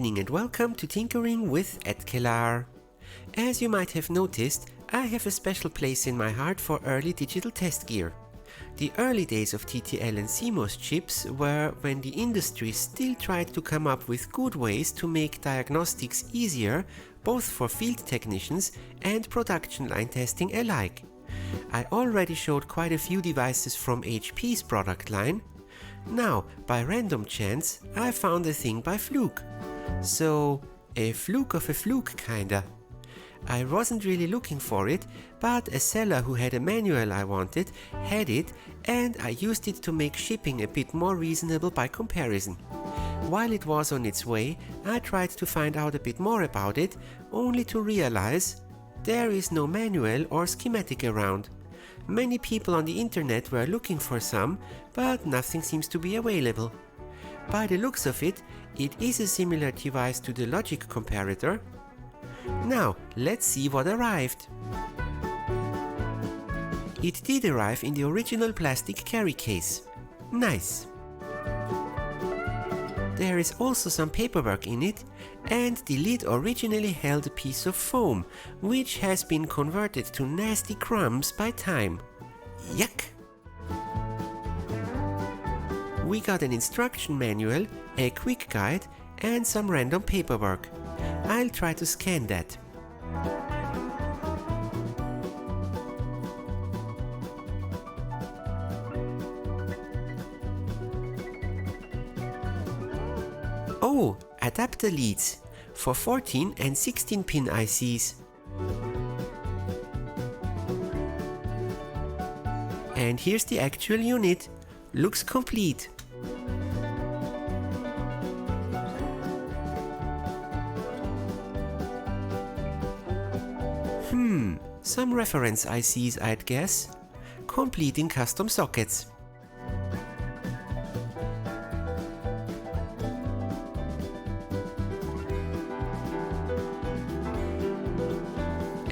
evening and welcome to Tinkering with Edkelar. As you might have noticed, I have a special place in my heart for early digital test gear. The early days of TTL and CMOS chips were when the industry still tried to come up with good ways to make diagnostics easier, both for field technicians and production line testing alike. I already showed quite a few devices from HP's product line. Now, by random chance, I found a thing by Fluke. So, a fluke of a fluke kinda. I wasn't really looking for it, but a seller who had a manual I wanted had it, and I used it to make shipping a bit more reasonable by comparison. While it was on its way, I tried to find out a bit more about it, only to realize there is no manual or schematic around. Many people on the internet were looking for some, but nothing seems to be available. By the looks of it, it is a similar device to the Logic Comparator. Now, let's see what arrived. It did arrive in the original plastic carry case. Nice. There is also some paperwork in it, and the lid originally held a piece of foam, which has been converted to nasty crumbs by time. Yuck! We got an instruction manual, a quick guide, and some random paperwork. I'll try to scan that. Oh, adapter leads for 14 and 16 pin ICs. And here's the actual unit. Looks complete. Some reference ICs, I'd guess. Complete in custom sockets.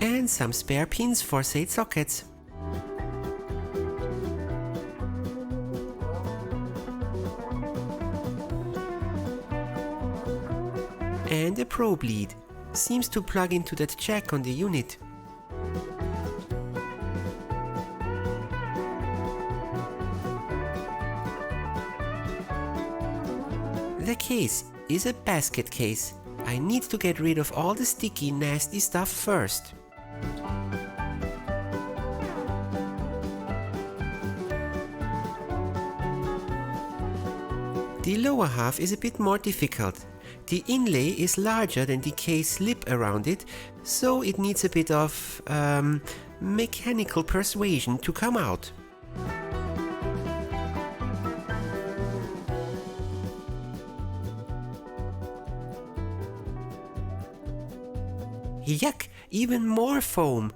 And some spare pins for said sockets. And a probe lead. Seems to plug into that jack on the unit. The case is a basket case. I need to get rid of all the sticky, nasty stuff first. The lower half is a bit more difficult. The inlay is larger than the case lip around it, so it needs a bit of mechanical persuasion to come out. Yuck! Even more foam!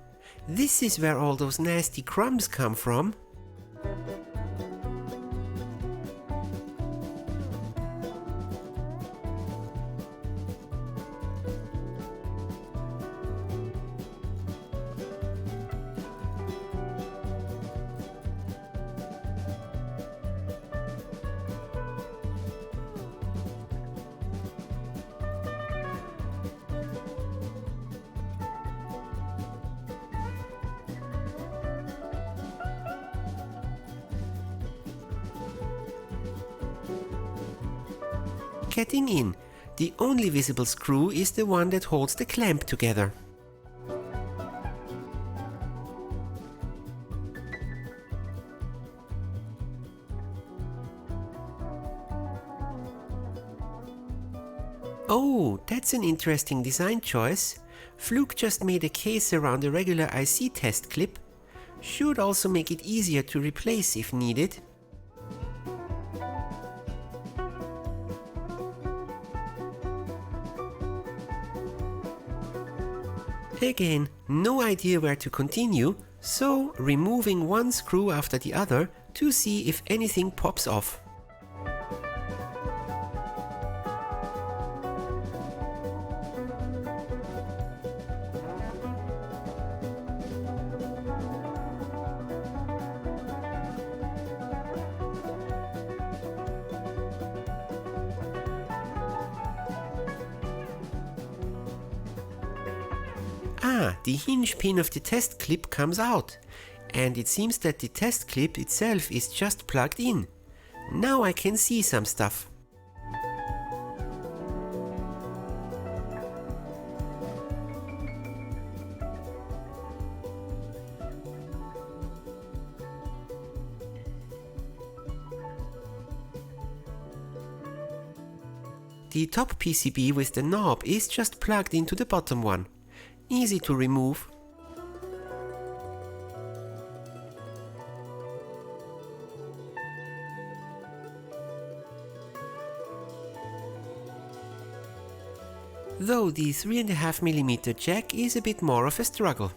This is where all those nasty crumbs come from. Getting in, the only visible screw is the one that holds the clamp together. Oh, that's an interesting design choice. Fluke just made a case around a regular IC test clip. Should also make it easier to replace if needed. Again, no idea where to continue, so removing one screw after the other to see if anything pops off. Ah, the hinge pin of the test clip comes out, and it seems that the test clip itself is just plugged in. Now I can see some stuff. The top PCB with the knob is just plugged into the bottom one. Easy to remove. Though the 3.5mm jack is a bit more of a struggle.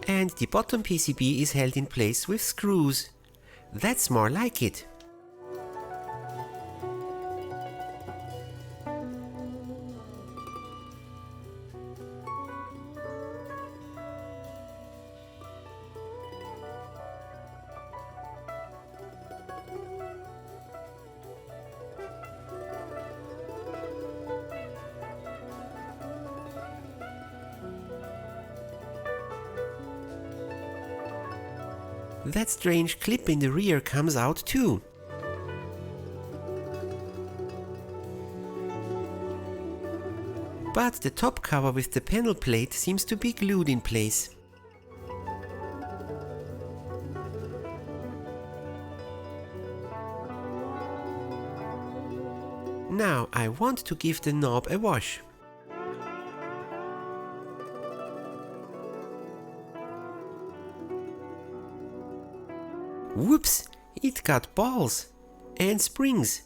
And the bottom PCB is held in place with screws. That's more like it. That strange clip in the rear comes out too. But the top cover with the panel plate seems to be glued in place. Now I want to give the knob a wash. Whoops! It got balls and springs,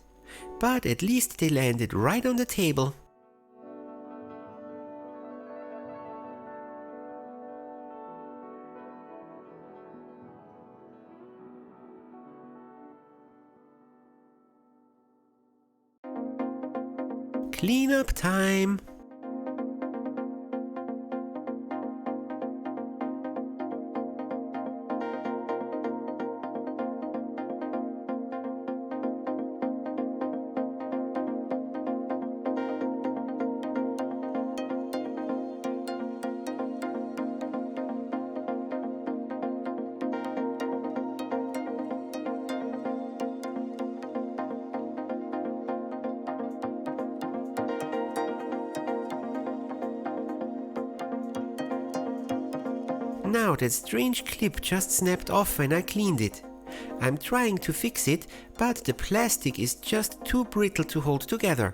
but at least they landed right on the table. Cleanup time! Now that strange clip just snapped off when I cleaned it. I'm trying to fix it, but the plastic is just too brittle to hold together.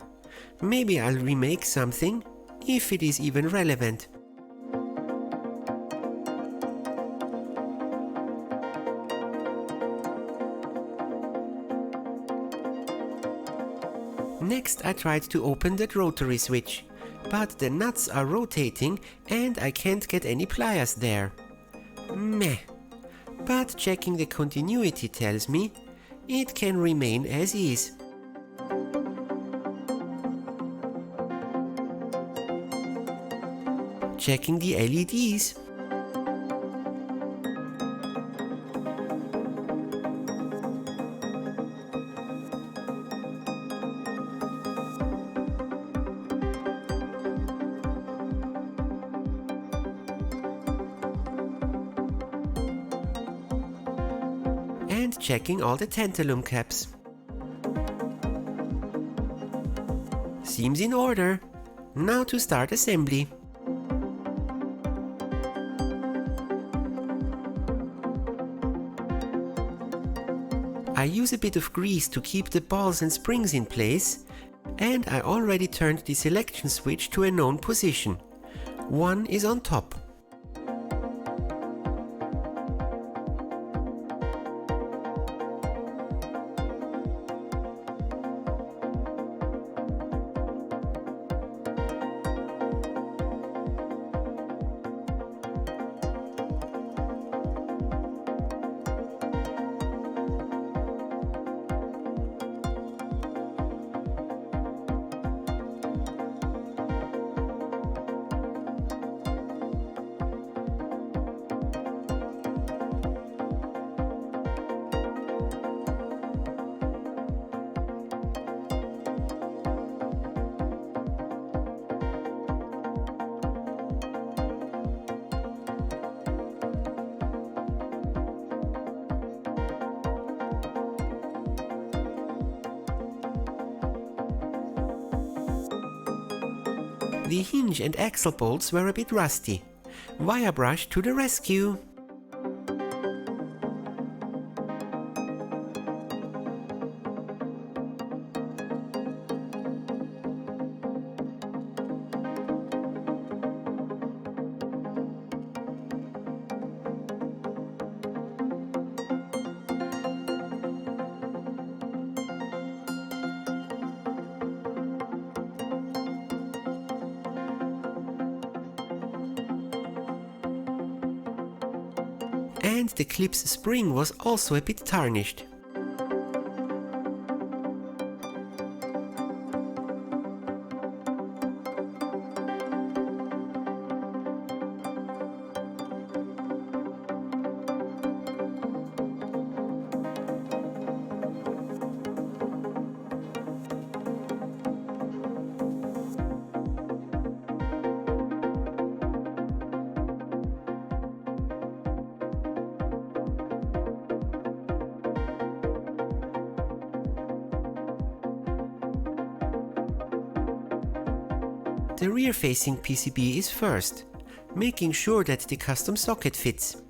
Maybe I'll remake something, if it is even relevant. Next I tried to open that rotary switch, but the nuts are rotating and I can't get any pliers there. Meh. But checking the continuity tells me it can remain as is. Checking the LEDs. And checking all the tantalum caps. Seems in order. Now to start assembly. I use a bit of grease to keep the balls and springs in place, and I already turned the selection switch to a known position. One is on top. The hinge and axle bolts were a bit rusty. Wire brush to the rescue! And the clip's spring was also a bit tarnished. The rear-facing PCB is first, making sure that the custom socket fits.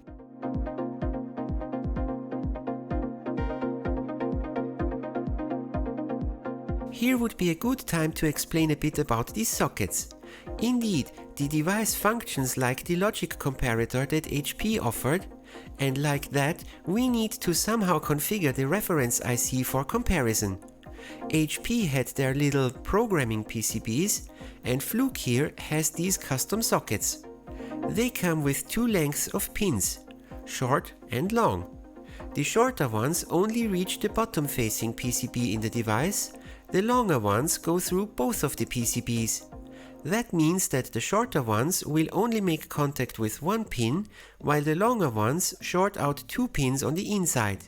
Here would be a good time to explain a bit about these sockets. Indeed, the device functions like the Logic Comparator that HP offered, and like that, we need to somehow configure the reference IC for comparison. HP had their little programming PCBs, and Fluke here has these custom sockets. They come with two lengths of pins, short and long. The shorter ones only reach the bottom-facing PCB in the device, the longer ones go through both of the PCBs. That means that the shorter ones will only make contact with one pin, while the longer ones short out two pins on the inside.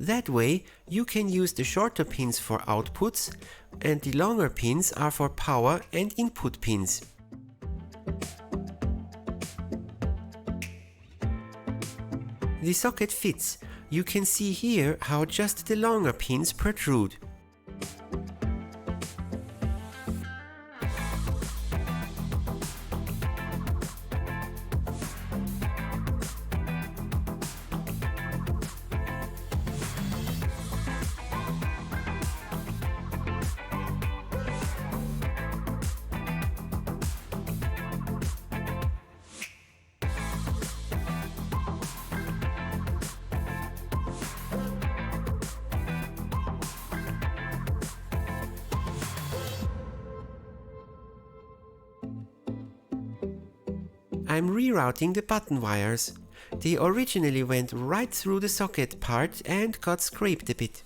That way, you can use the shorter pins for outputs, and the longer pins are for power and input pins. The socket fits. You can see here how just the longer pins protrude. I'm rerouting the button wires. They originally went right through the socket part and got scraped a bit.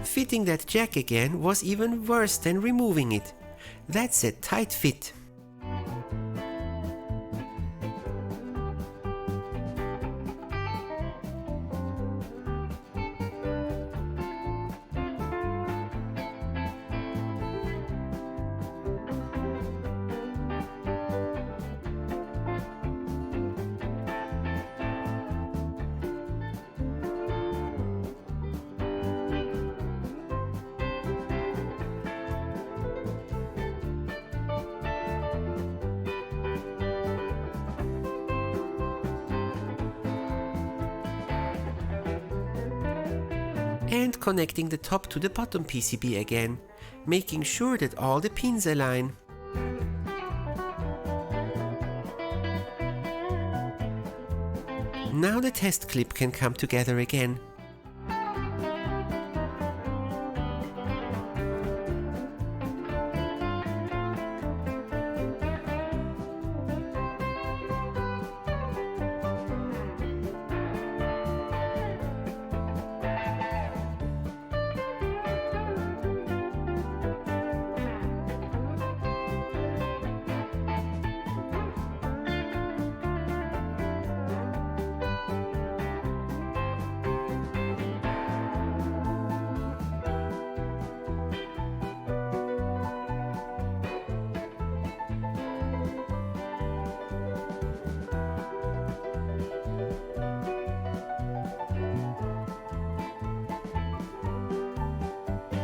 Fitting that jack again was even worse than removing it. That's a tight fit. And connecting the top to the bottom PCB again, making sure that all the pins align. Now the test clip can come together again.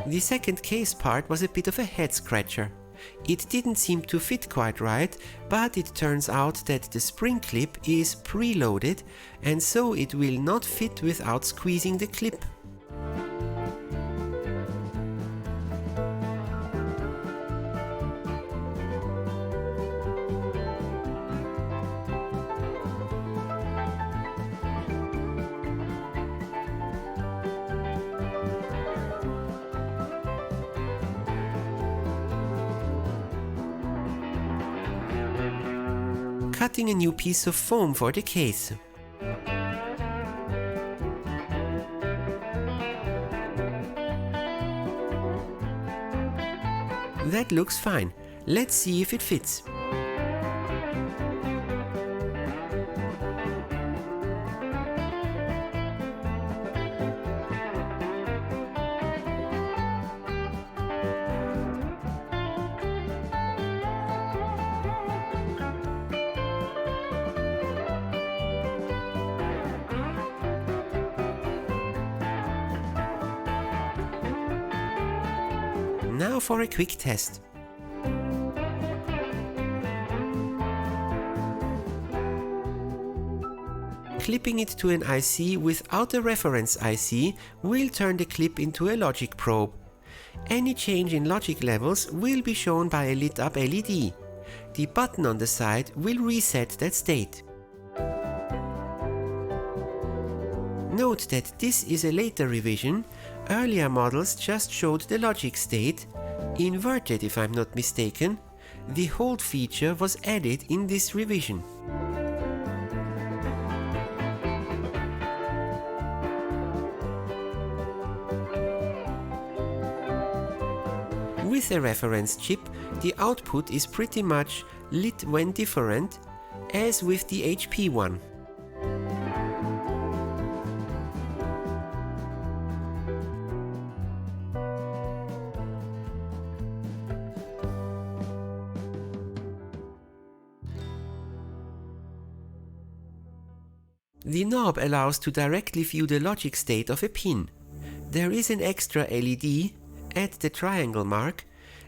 The second case part was a bit of a head scratcher. It didn't seem to fit quite right, but it turns out that the spring clip is preloaded and so it will not fit without squeezing the clip. Cutting a new piece of foam for the case. That looks fine. Let's see if it fits. Now for a quick test. Clipping it to an IC without a reference IC will turn the clip into a logic probe. Any change in logic levels will be shown by a lit up LED. The button on the side will reset that state. Note that this is a later revision. Earlier models just showed the logic state, inverted if I'm not mistaken. The hold feature was added in this revision. With a reference chip, the output is pretty much lit when different, as with the HP one. The knob allows to directly view the logic state of a pin. There is an extra LED at the triangle mark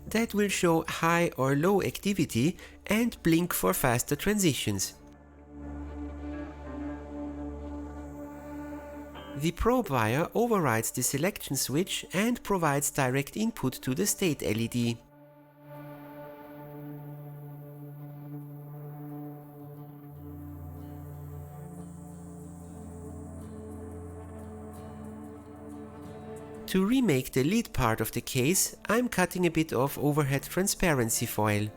that will show high or low activity and blink for faster transitions. The probe wire overrides the selection switch and provides direct input to the state LED. To remake the lid part of the case, I'm cutting a bit of overhead transparency foil.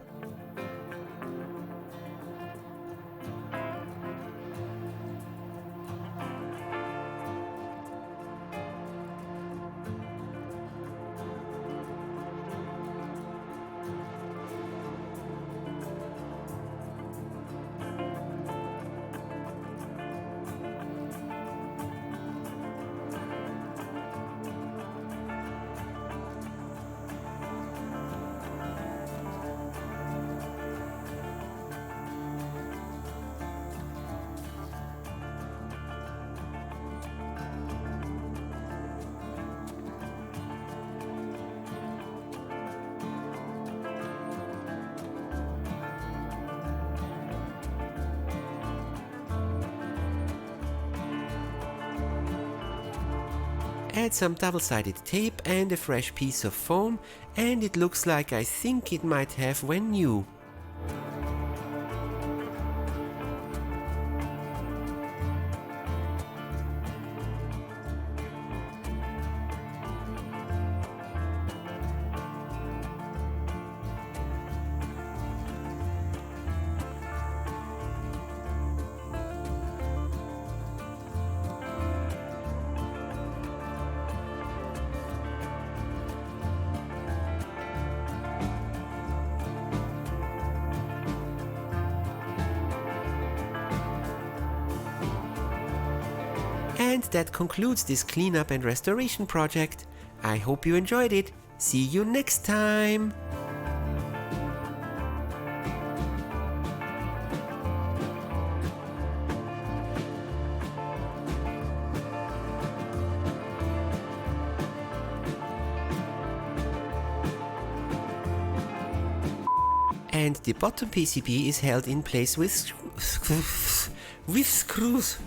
Add some double-sided tape and a fresh piece of foam, and it looks like I think it might have when new. And that concludes this cleanup and restoration project. I hope you enjoyed it. See you next time! and the bottom PCB is held in place with screws.